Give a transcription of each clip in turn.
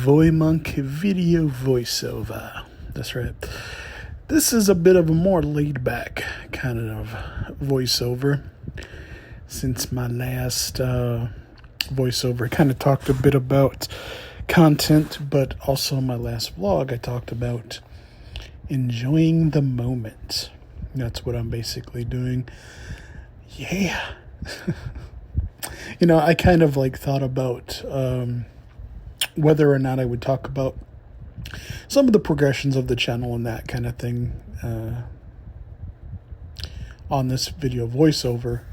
VoyMonk video voiceover. That's right. This is a bit of a more laid-back kind of voiceover. Since my last voiceover, I kind of talked a bit about content, but also my last vlog, I talked about enjoying the moment. That's what I'm basically doing. Yeah. I kind of thought about whether or not I would talk about some of the progressions of the channel and that kind of thing on this video voiceover.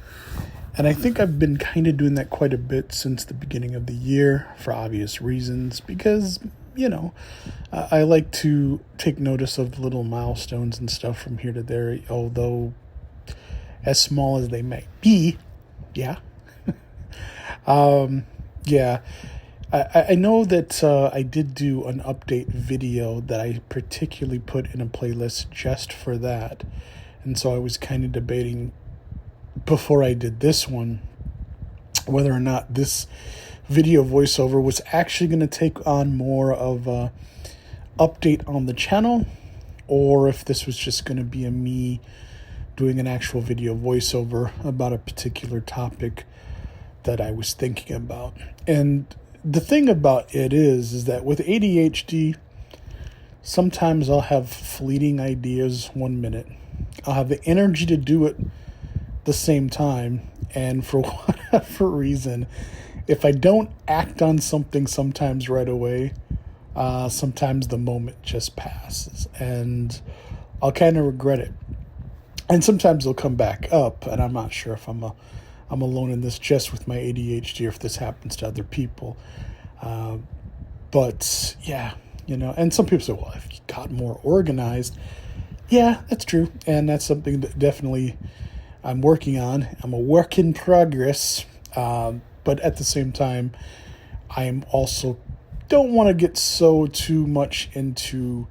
And I think I've been kind of doing that quite a bit since the beginning of the year for obvious reasons, because, I like to take notice of little milestones and stuff from here to there, although as small as they may be. Yeah. I know that I did do an update video that I particularly put in a playlist just for that. And so I was kind of debating before I did this one whether or not this video voiceover was actually going to take on more of a update on the channel, or if this was just going to be a me doing an actual video voiceover about a particular topic that I was thinking about. And the thing about it is that with ADHD, sometimes I'll have fleeting ideas 1 minute. I'll have the energy to do it the same time, and for whatever reason, if I don't act on something sometimes right away, sometimes the moment just passes, and I'll kind of regret it. And sometimes it'll come back up, and I'm not sure if I'm alone in this just with my ADHD or if this happens to other people. But yeah, and some people say, well, if you got more organized, yeah, that's true. And that's something that definitely I'm working on. I'm a work in progress. But at the same time, I also don't want to get too much into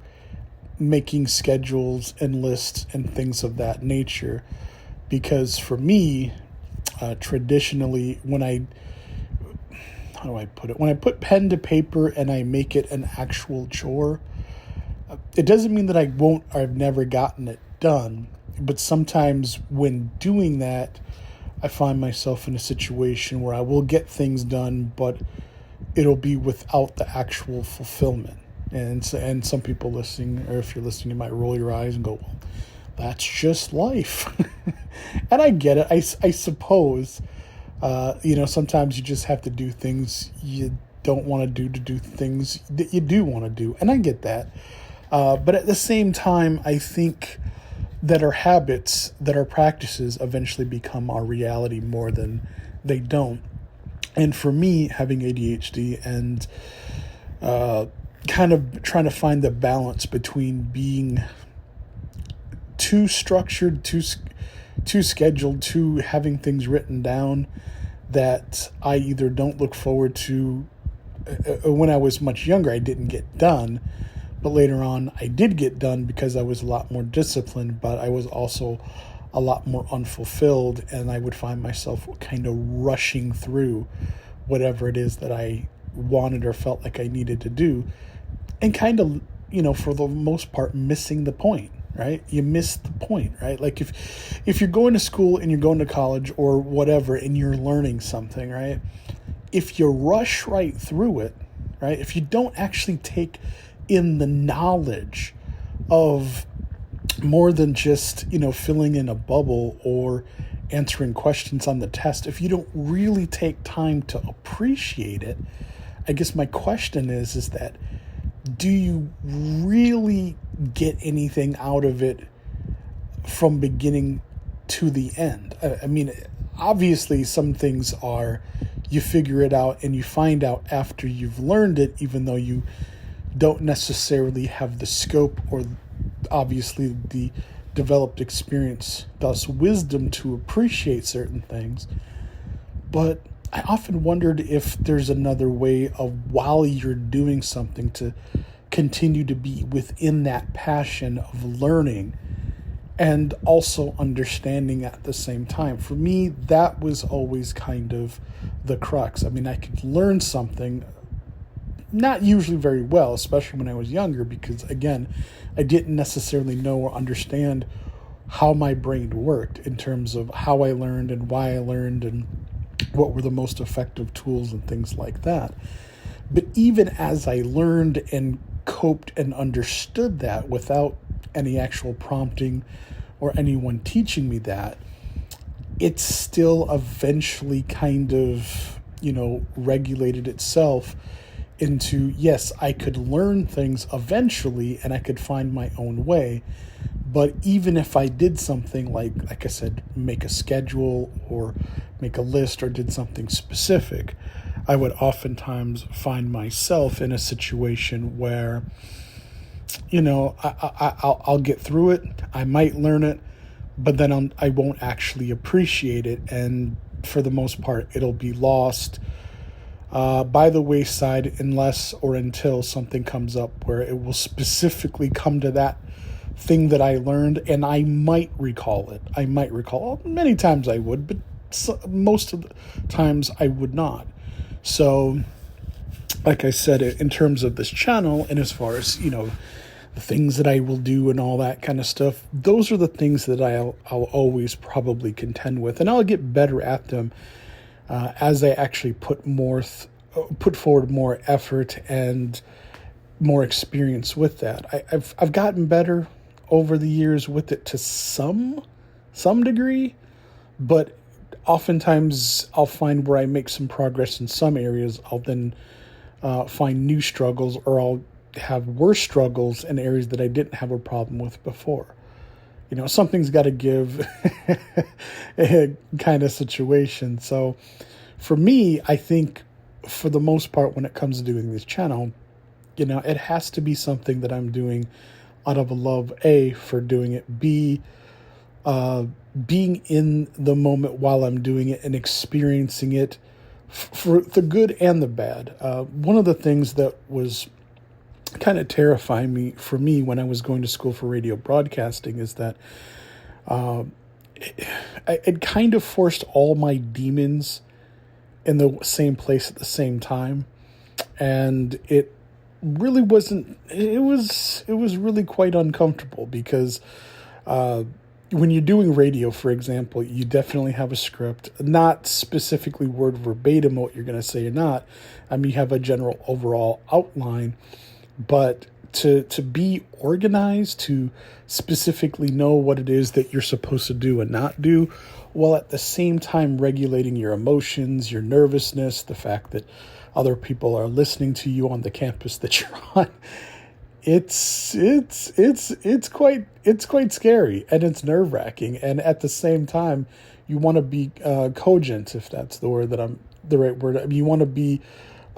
making schedules and lists and things of that nature. Because for me, traditionally, when I put pen to paper and I make it an actual chore, it doesn't mean that I've never gotten it done. But sometimes when doing that, I find myself in a situation where I will get things done, but it'll be without the actual fulfillment. And some people listening, or if you're listening, you might roll your eyes and go, well, that's just life. And I get it. I suppose, sometimes you just have to do things you don't want to do things that you do want to do. And I get that. But at the same time, I think that our habits, that our practices eventually become our reality more than they don't. And for me, having ADHD and kind of trying to find the balance between being too structured, too scheduled, to having things written down that I either don't look forward to. When I was much younger, I didn't get done, but later on I did get done because I was a lot more disciplined, but I was also a lot more unfulfilled, and I would find myself kind of rushing through whatever it is that I wanted or felt like I needed to do, and kind of, for the most part, missing the point. Right? You miss the point, right? Like if you're going to school and you're going to college or whatever and you're learning something, right? If you rush right through it, right? If you don't actually take in the knowledge of more than just, filling in a bubble or answering questions on the test, if you don't really take time to appreciate it, I guess my question is that, do you really get anything out of it from beginning to the end? I mean, obviously some things are, you figure it out and you find out after you've learned it, even though you don't necessarily have the scope or obviously the developed experience, thus wisdom, to appreciate certain things. But I often wondered if there's another way of, while you're doing something, to continue to be within that passion of learning and also understanding at the same time. For me, that was always kind of the crux. I mean, I could learn something not usually very well, especially when I was younger, because again, I didn't necessarily know or understand how my brain worked in terms of how I learned and why I learned and what were the most effective tools and things like that. But even as I learned and coped and understood that without any actual prompting or anyone teaching me that, it still eventually kind of, regulated itself into, yes, I could learn things eventually and I could find my own way. But even if I did something like I said, make a schedule or make a list or did something specific, I would oftentimes find myself in a situation where, I'll get through it. I might learn it, but then I won't actually appreciate it. And for the most part, it'll be lost by the wayside unless or until something comes up where it will specifically come to that thing that I learned, and I might recall it. Many times I would, but most of the times I would not. So, like I said, in terms of this channel, and as far as, the things that I will do and all that kind of stuff, those are the things that I'll always probably contend with, and I'll get better at them as I actually put forward more effort and more experience with that. I've gotten better over the years with it to some degree, but oftentimes I'll find where I make some progress in some areas, I'll then find new struggles, or I'll have worse struggles in areas that I didn't have a problem with before. Something's got to give kind of situation. So for me, I think for the most part, when it comes to doing this channel, it has to be something that I'm doing out of a love, A, for doing it, B, being in the moment while I'm doing it and experiencing it for the good and the bad. One of the things that was kind of terrifying for me when I was going to school for radio broadcasting is that it kind of forced all my demons in the same place at the same time, and it really wasn't. It was really quite uncomfortable because when you're doing radio, for example, you definitely have a script, not specifically word verbatim what you're going to say or not. I mean, you have a general overall outline, but to be organized, to specifically know what it is that you're supposed to do and not do, while at the same time regulating your emotions, your nervousness, the fact that other people are listening to you on the campus that you're on. It's quite scary, and it's nerve-wracking, and at the same time you want to be cogent, if that's the right word. I mean, you want to be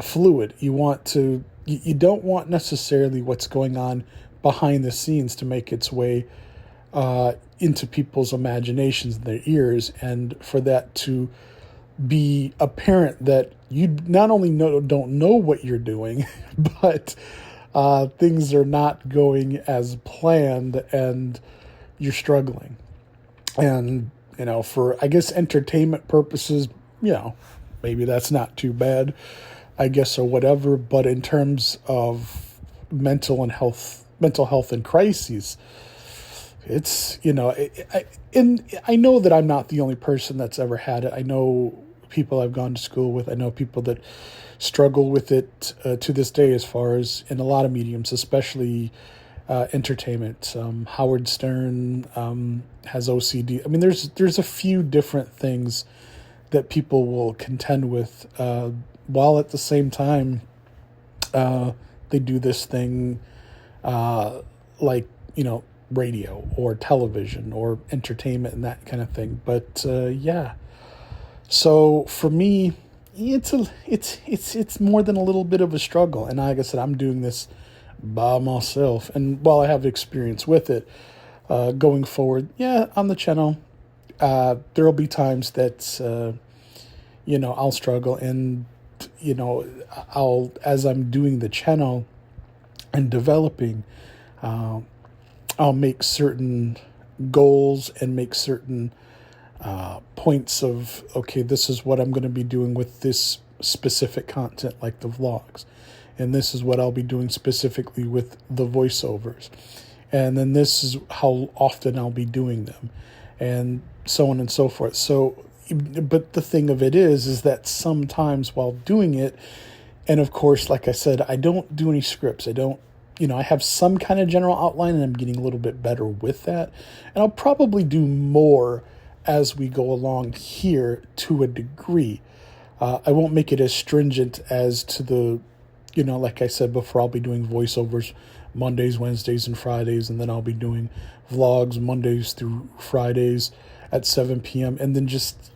fluid. You don't want necessarily what's going on behind the scenes to make its way into people's imaginations and their ears, and for that to be apparent that you not only don't know what you're doing, but things are not going as planned and you're struggling. And, for, I guess, entertainment purposes, maybe that's not too bad, I guess, or whatever. But in terms of mental health and crises, it's, I know that I'm not the only person that's ever had it. I know people I've gone to school with. I know people that struggle with it to this day, as far as in a lot of mediums, especially entertainment. Howard Stern has OCD. I mean, there's a few different things that people will contend with, while at the same time they do this thing like, radio or television or entertainment and that kind of thing. But yeah. So for me, it's more than a little bit of a struggle. And like I said, I'm doing this by myself. And while I have experience with it, going forward, on the channel, there'll be times that, I'll struggle, and, as I'm doing the channel and developing, I'll make certain goals and make certain points of, okay, this is what I'm going to be doing with this specific content, like the vlogs. and this is what I'll be doing specifically with the voiceovers. And then this is how often I'll be doing them, and so on and so forth. So, but the thing of it is that sometimes while doing it, and of course, like I said, I don't do any scripts. I don't, I have some kind of general outline, and I'm getting a little bit better with that. And I'll probably do more as we go along here to a degree. I won't make it as stringent as to the, like I said before, I'll be doing voiceovers Mondays, Wednesdays, and Fridays, and then I'll be doing vlogs Mondays through Fridays at 7 p.m. And then just,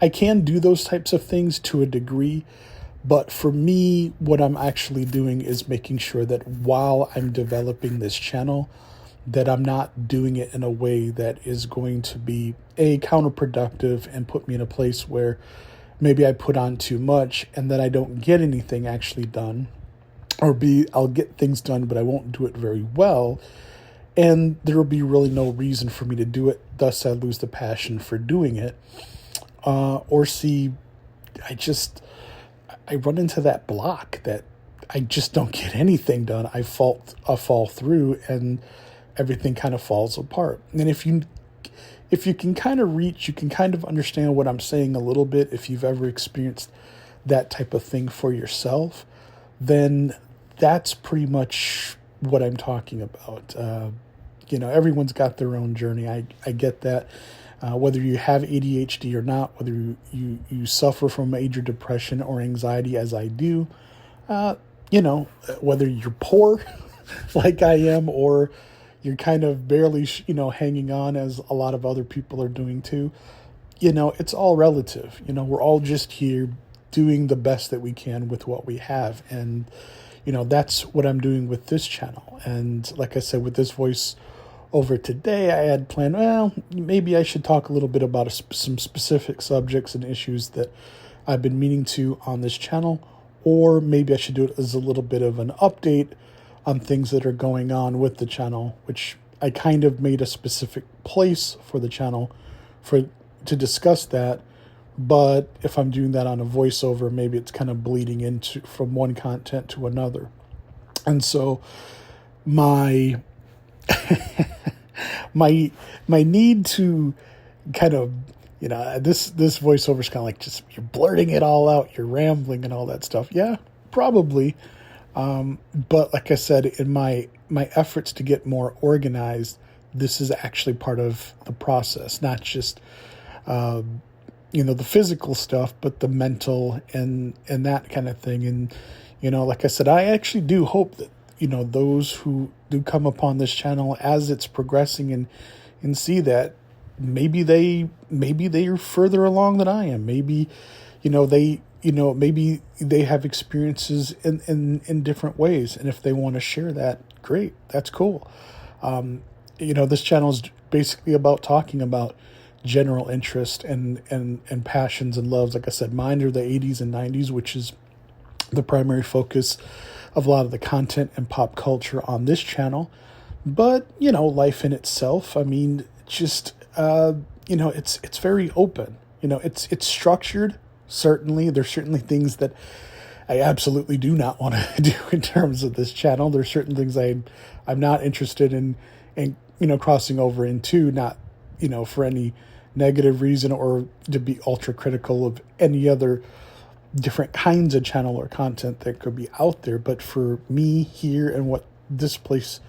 I can do those types of things to a degree, but for me, what I'm actually doing is making sure that while I'm developing this channel, that I'm not doing it in a way that is going to be counterproductive and put me in a place where maybe I put on too much and then I don't get anything actually done, or I'll get things done, but I won't do it very well. And there will be really no reason for me to do it. Thus, I lose the passion for doing it. I run into that block that I just don't get anything done. I fall through, and everything kind of falls apart. And if you can kind of you can kind of understand what I'm saying a little bit, if you've ever experienced that type of thing for yourself, then that's pretty much what I'm talking about. Everyone's got their own journey. I get that. Whether you have ADHD or not, whether you suffer from major depression or anxiety as I do, whether you're poor like I am, or you're kind of barely, hanging on as a lot of other people are doing too, it's all relative. We're all just here doing the best that we can with what we have. And, that's what I'm doing with this channel. And like I said, with this voice over today, I had planned, maybe I should talk a little bit about some specific subjects and issues that I've been meaning to on this channel, or maybe I should do it as a little bit of an update on things that are going on with the channel, which I kind of made a specific place for the channel to discuss that. But if I'm doing that on a voiceover, maybe it's kind of bleeding into from one content to another. And so my my need to kind of, this voiceover is kind of like just you're blurting it all out, you're rambling and all that stuff. Yeah, probably. But like I said, in my efforts to get more organized, this is actually part of the process, not just, the physical stuff, but the mental and that kind of thing. And, like I said, I actually do hope that, those who do come upon this channel as it's progressing and see that maybe they are further along than I am. Maybe, maybe they have experiences in different ways. And if they want to share that, great, that's cool. This channel is basically about talking about general interest and passions and loves. Like I said, mine are the 80s and 90s, which is the primary focus of a lot of the content and pop culture on this channel. But, life in itself, I mean, just, it's very open. It's structured. Certainly, there's certainly things that I absolutely do not want to do in terms of this channel. There's certain things I'm not interested in crossing over into, not, for any negative reason or to be ultra critical of any other different kinds of channel or content that could be out there. But for me here and what this place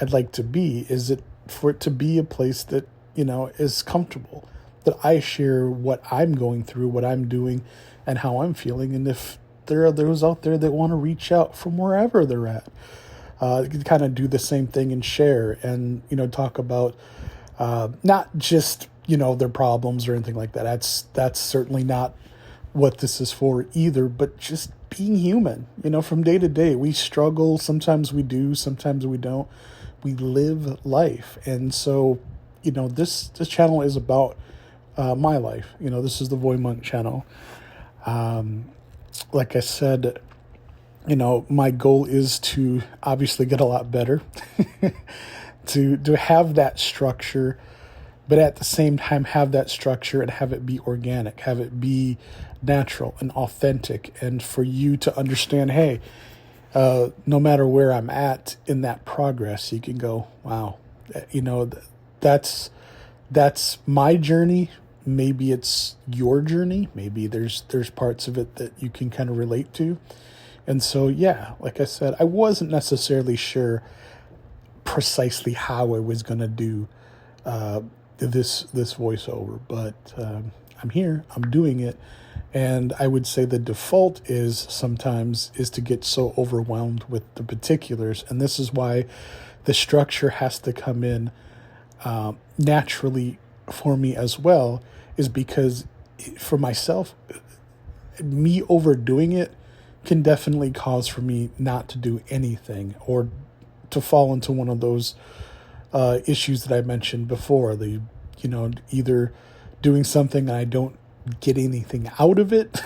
I'd like to be is for it to be a place that, is comfortable, that I share what I'm going through, what I'm doing, and how I'm feeling. And if there are those out there that want to reach out from wherever they're at, kind of do the same thing and share and, talk about not just, their problems or anything like that. That's certainly not what this is for either, but just being human. From day to day, we struggle. Sometimes we do, sometimes we don't. We live life. And so, this channel is about my life. This is the VoyMonk channel. Like I said, my goal is to obviously get a lot better, to have that structure, but at the same time have that structure and have it be organic, have it be natural and authentic, and for you to understand, hey, no matter where I'm at in that progress, you can go, wow, that's my journey. Maybe it's your journey. Maybe there's parts of it that you can kind of relate to. And so, yeah, like I said, I wasn't necessarily sure precisely how I was going to do this voiceover, but I'm here, I'm doing it. And I would say the default is sometimes is to get so overwhelmed with the particulars. And this is why the structure has to come in naturally for me as well, is because for myself, me overdoing it can definitely cause for me not to do anything, or to fall into one of those issues that I mentioned before. Either doing something and I don't get anything out of it,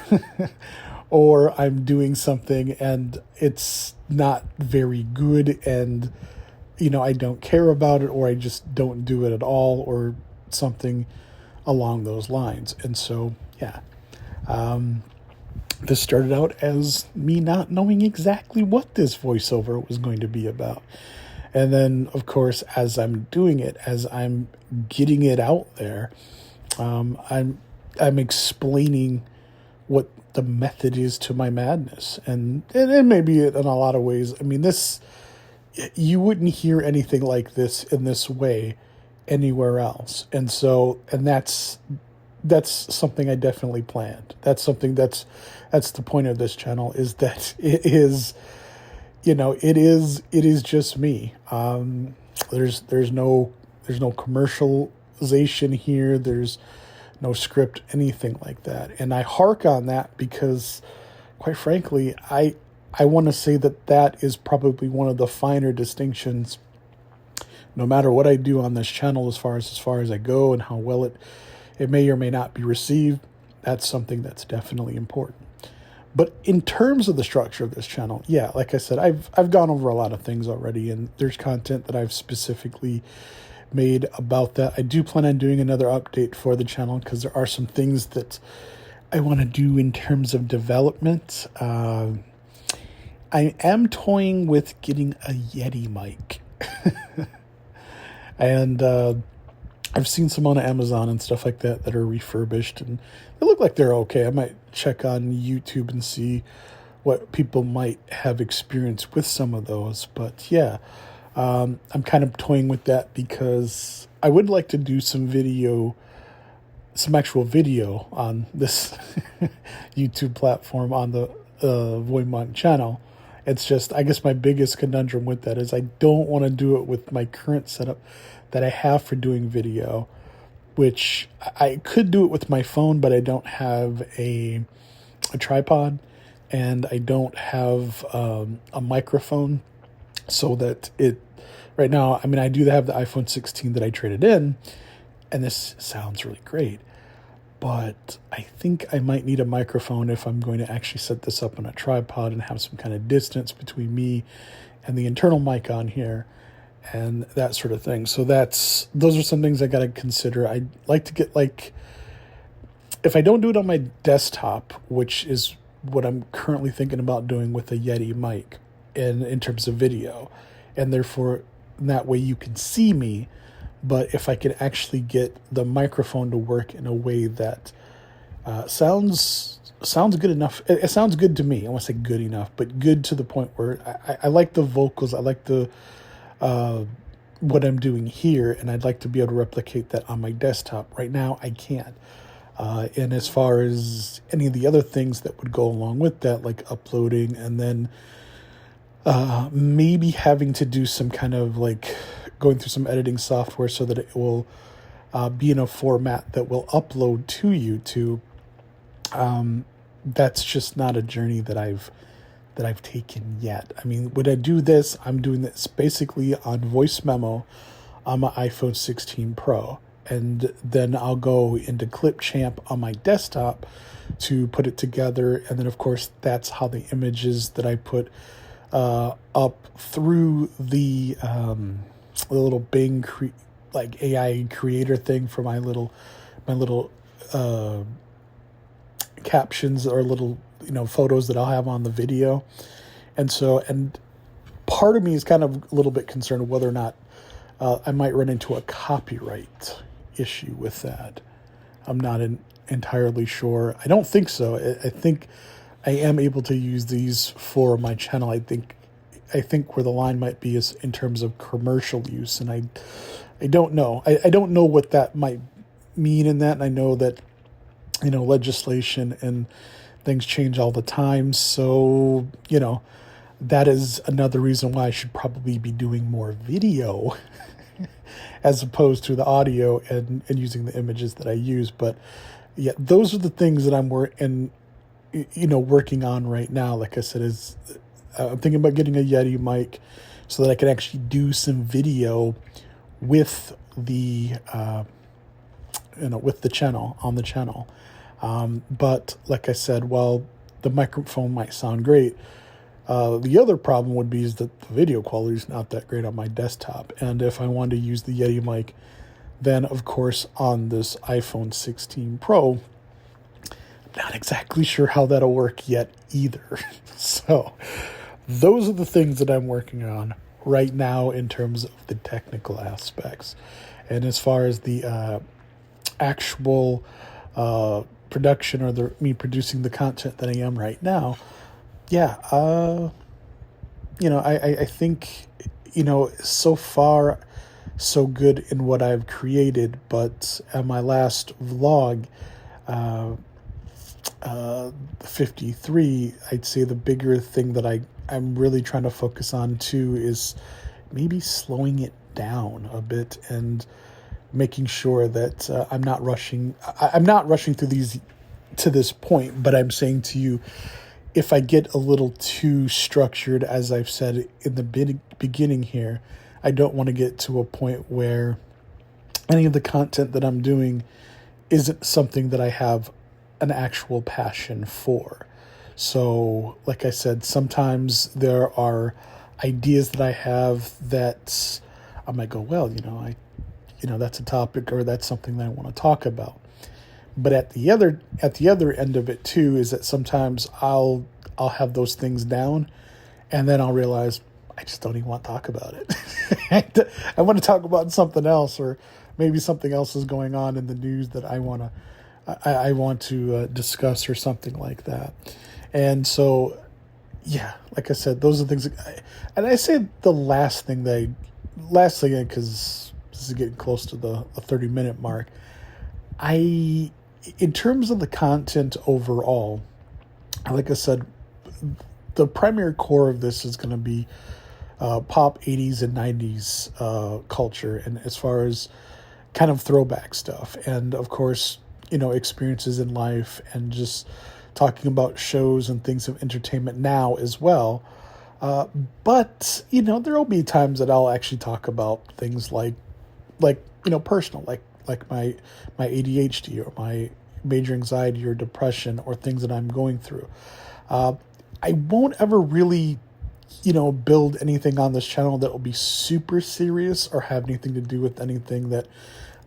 or I'm doing something and it's not very good, and I don't care about it, or I just don't do it at all, or something along those lines. And so, yeah, this started out as me not knowing exactly what this voiceover was going to be about. And then, of course, as I'm doing it, as I'm getting it out there, I'm explaining what the method is to my madness. And maybe in a lot of ways, I mean, you wouldn't hear anything like this in this way anywhere else. And so, and that's something I definitely planned. That's something that's the point of this channel, is that it is, it is just me. There's no commercialization here. There's no script, anything like that. And I hark on that because, quite frankly, I want to say that is probably one of the finer distinctions, no matter what I do on this channel, as far as I go and how well it may or may not be received. That's something that's definitely important. But in terms of the structure of this channel, yeah, like I said, I've gone over a lot of things already, and there's content that I've specifically made about that. I do plan on doing another update for the channel because there are some things that I want to do in terms of development. I am toying with getting a Yeti mic. And I've seen some on Amazon and stuff like that are refurbished, and they look like they're okay. I might check on YouTube and see what people might have experienced with some of those. But yeah, I'm kind of toying with that because I would like to do some actual video on this YouTube platform, on the VoyMonk channel. It's just, I guess my biggest conundrum with that is I don't want to do it with my current setup that I have for doing video, which I could do it with my phone, but I don't have a tripod, and I don't have a microphone, so that right now, I mean, I do have the iPhone 16 that I traded in, and this sounds really great, but I think I might need a microphone if I'm going to actually set this up on a tripod and have some kind of distance between me and the internal mic on here and that sort of thing. So those are some things I got to consider. I'd like to get, if I don't do it on my desktop, which is what I'm currently thinking about doing with a Yeti mic in terms of video, and therefore that way you can see me. But if I could actually get the microphone to work in a way that sounds good enough, it sounds good to me. I won't say good enough, but good to the point where I like the vocals. I like the what I'm doing here, and I'd like to be able to replicate that on my desktop. Right now, I can't. And as far as any of the other things that would go along with that, like uploading and then maybe having to do some kind of going through some editing software so that it will be in a format that will upload to YouTube. That's just not a journey that I've taken yet. I mean, when I do this, I'm doing this basically on voice memo on my iPhone 16 Pro. And then I'll go into Clipchamp on my desktop to put it together. And then, of course, that's how the images that I put up through the little Bing AI creator thing for my little captions or little, photos that I'll have on the video. And part of me is kind of a little bit concerned whether or not I might run into a copyright issue with that. I'm not entirely sure. I don't think so. I think I am able to use these for my channel. I think where the line might be is in terms of commercial use, and I don't know. I don't know what that might mean in that, and I know that legislation and things change all the time. So that is another reason why I should probably be doing more video as opposed to the audio and using the images that I use. But yeah, those are the things that I'm working on right now. Like I said, I'm thinking about getting a Yeti mic so that I can actually do some video with the with the channel, on the channel. But like I said, while the microphone might sound great, the other problem would be is that the video quality is not that great on my desktop. And if I wanted to use the Yeti mic, then of course on this iPhone 16 Pro, I'm not exactly sure how that'll work yet either. So those are the things that I'm working on right now in terms of the technical aspects. And as far as the actual production or me producing the content that I am right now, yeah, I think, so far so good in what I've created, but at my last vlog, 53, I'd say the bigger thing that I'm really trying to focus on too is maybe slowing it down a bit and making sure that I'm not rushing through these to this point, but I'm saying to you, if I get a little too structured, as I've said in the beginning here, I don't want to get to a point where any of the content that I'm doing isn't something that I have an actual passion for. So, like I said, sometimes there are ideas that I have that I might go, well, that's a topic or that's something that I want to talk about. But at the other end of it too is that sometimes I'll have those things down, and then I'll realize I just don't even want to talk about it. I want to talk about something else, or maybe something else is going on in the news that I want to discuss or something like that. And so, yeah, like I said, those are the things. And I say the last thing, because this is getting close to the 30-minute mark. In terms of the content overall, like I said, the primary core of this is going to be pop 80s and 90s culture, and as far as kind of throwback stuff, and of course, experiences in life, and just talking about shows and things of entertainment now as well. But there will be times that I'll actually talk about things like personal, like my ADHD or my major anxiety or depression or things that I'm going through. I won't ever really, build anything on this channel that will be super serious or have anything to do with anything that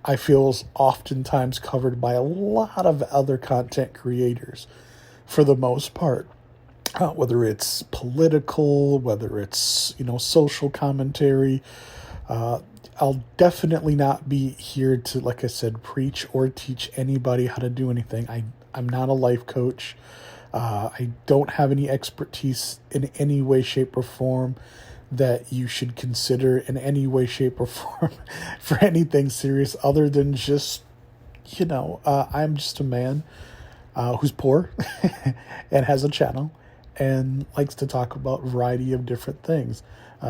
I feel is oftentimes covered by a lot of other content creators for the most part. Whether it's political, whether it's, social commentary, I'll definitely not be here to, like I said, preach or teach anybody how to do anything. I'm not a life coach. I don't have any expertise in any way, shape, or form that you should consider in any way, shape, or form for anything serious other than just, I'm just a man who's poor and has a channel and likes to talk about a variety of different things.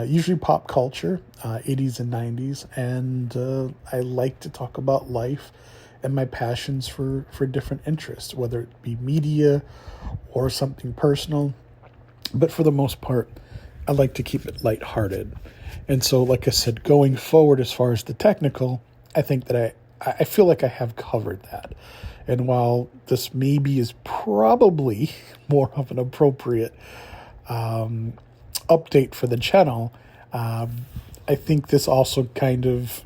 Usually pop culture, 80s and 90s, and I like to talk about life and my passions for different interests, whether it be media or something personal. But for the most part, I like to keep it lighthearted. And so, like I said, going forward as far as the technical, I think that I feel like I have covered that. And while this maybe is probably more of an appropriate update for the channel, I think this also kind of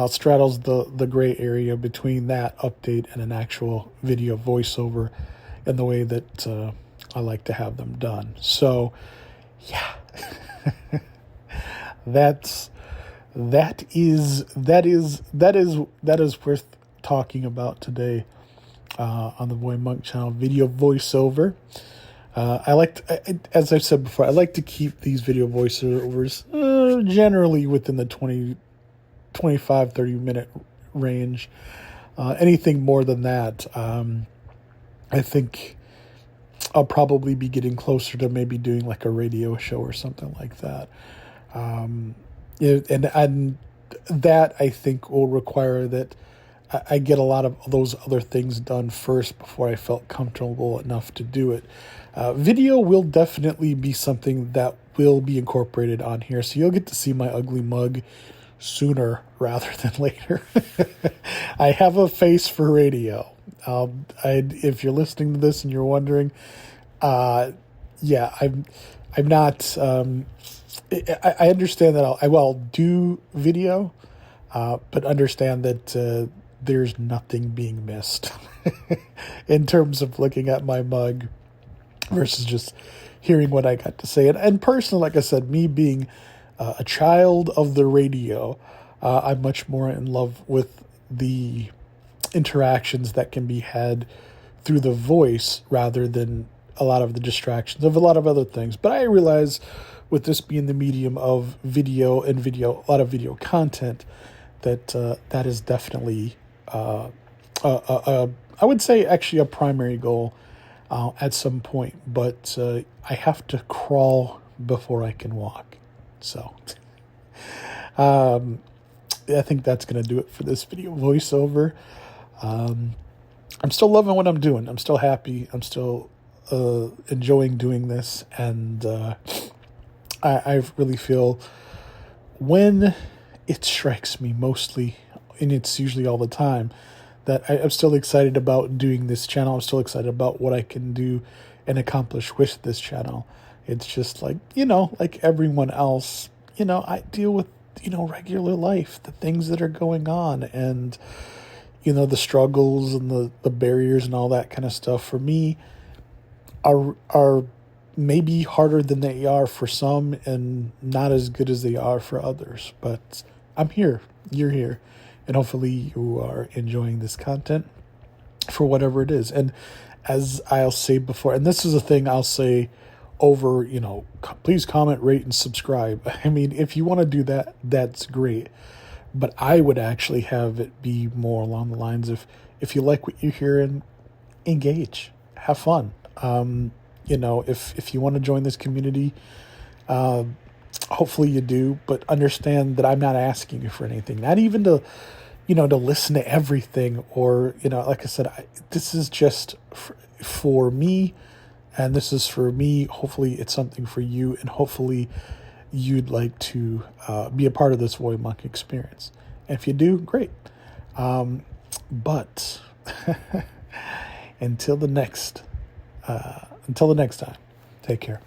straddles the gray area between that update and an actual video voiceover in the way that I like to have them done. So, yeah, that is worth talking about today on the VoyMonk channel. Video voiceover. As I've said before, I like to keep these video voiceovers generally within the 25, 30-minute range. Anything more than that, I think I'll probably be getting closer to maybe doing like a radio show or something like that. And that I think will require that I get a lot of those other things done first before I felt comfortable enough to do it. Video will definitely be something that will be incorporated on here, so you'll get to see my ugly mug sooner rather than later. I have a face for radio. If you're listening to this and you're wondering, I'm not. I understand that I will do video, but understand that there's nothing being missed in terms of looking at my mug versus just hearing what I got to say. And personally, like I said, me being a child of the radio, I'm much more in love with the interactions that can be had through the voice rather than a lot of the distractions of a lot of other things. But I realize with this being the medium of video and a lot of video content, that that is definitely, I would say actually a primary goal at some point. But I have to crawl before I can walk. So I think that's going to do it for this video voiceover. I'm still loving what I'm doing. I'm still happy. I'm still enjoying doing this. And I really feel when it strikes me mostly, and it's usually all the time, that I'm still excited about doing this channel. I'm still excited about what I can do and accomplish with this channel. It's just like, like everyone else, I deal with, regular life, the things that are going on, and, the struggles and the barriers and all that kind of stuff for me are maybe harder than they are for some and not as good as they are for others. But I'm here, you're here, and hopefully you are enjoying this content for whatever it is. And as I'll say before, and this is a thing I'll say over, please comment, rate, and subscribe. I mean, if you want to do that, that's great. But I would actually have it be more along the lines of, if you like what you hear, and engage, have fun. If you want to join this community, hopefully you do, but understand that I'm not asking you for anything, not even to listen to everything, or, like I said, this is just for me, and this is for me. Hopefully it's something for you, and hopefully you'd like to be a part of this VoyMonk experience. And if you do, great. But until the next time, take care.